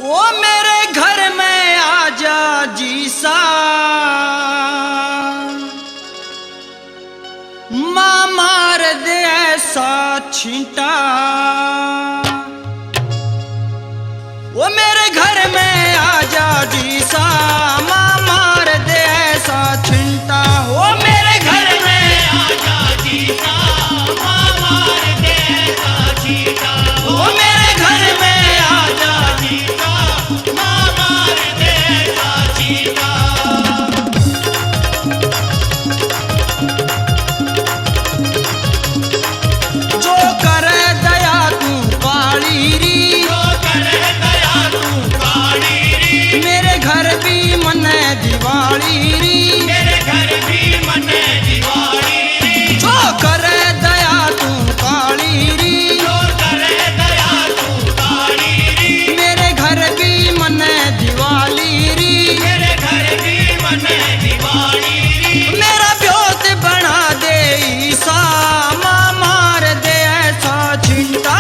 ओ मेरे घर में आजा जीसा, माँ मार दे ऐसा छींटा। ओ मेरे घर में आजा जीसा, माँ मार दे ऐसा छींटा। ओ मेरे घर में आजा जीसा, माँ मार दे ऐसा छींटा। ओ मेरे घर में आजा जीसा, माँ मार दे ऐसा छींटा। जो करे दया तू काली री, जो करे दया तू काली री, मेरे घर भी मने दिवाली री, मेरे घर भी मने दिवाली री। जो करे दया तू काली री, जो करे दया तू काली री, मेरे घर भी मने दिवाली री, मेरे घर भी मने दिवाली री। मेरा ब्योत बना दे ईसा, माँ मार दे ऐसा छींटा।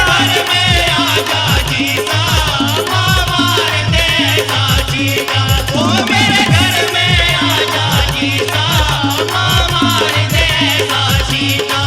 घर में आजा जीसा, माँ मार दे ऐसा छींटा। ओ मेरे घर में आजा जीसा, माँ मार दे ऐसा छींटा।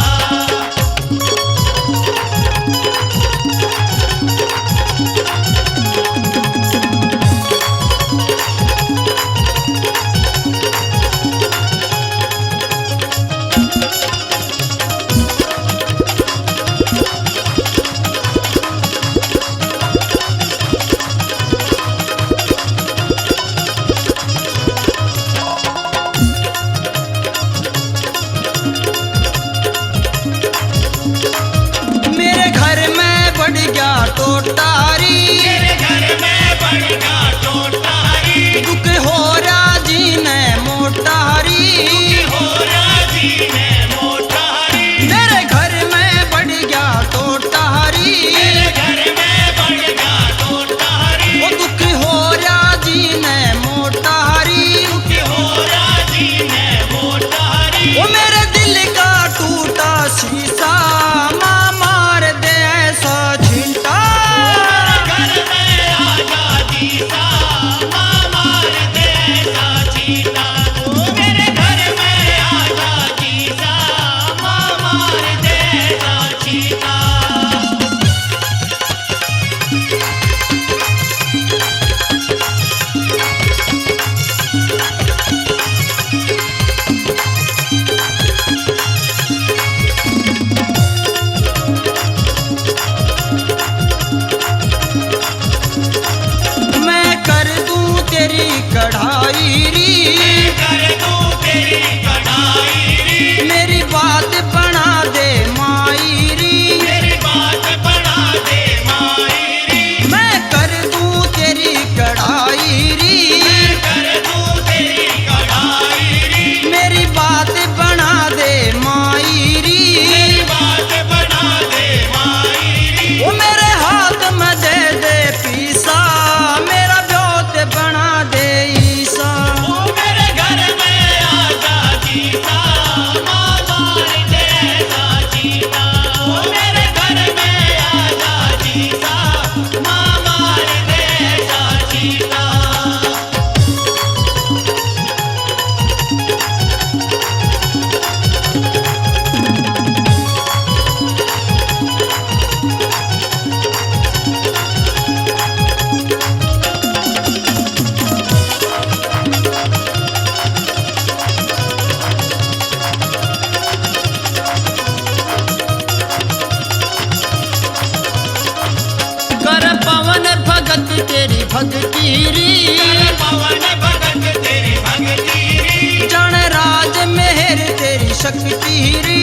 मेरे घर में बढ़ गया टोटारी, मेरे घर में बढ़ गया टोटारी। दुख हो रहा जी ने मोटारी, दुख हो रहा जी ने मोटारी। मेरे घर में बढ़ गया टोटारी, मेरे घर में बढ़ गया टोटारी। वो दुख हो रहा जी ने मोटारी, दुख हो रहा जी ने मोटारी। वो मेरे दिल का टूटा शीशा, माँ मार दे ऐसा छींटा। घर में आजा जीसा, माँ मार दे ऐसा छींटा। ओ मेरे घर में आजा जीसा, माँ मार दे ऐसा छींटा। मैं कर दूं तेरी कढ़ाई री, मैं कर दूं तेरी कढ़ाई री। मेरी बात बना दे माई री, मेरी बात बना दे माई री। मैं कर दूं तेरी कढ़ाई री, मैं कर दूं तेरी कढ़ाई री। मेरी बात बना दे माई री, मेरी बात बना दे माई री। वो मेरे हाथ में दे दे पीसा, मेरा ब्योत बना दे ईसा। ओ मेरे घर में आजा जीसा, माँ मार दे ऐसा छींटा। ओ मेरे घर में आजा जीसा, माँ मार दे ऐसा छींटा। कर पवन भगत तेरी भक्ति री, कर पवन भगत तेरी भक्ति री। जन राज मेहर तेरी शक्ति री,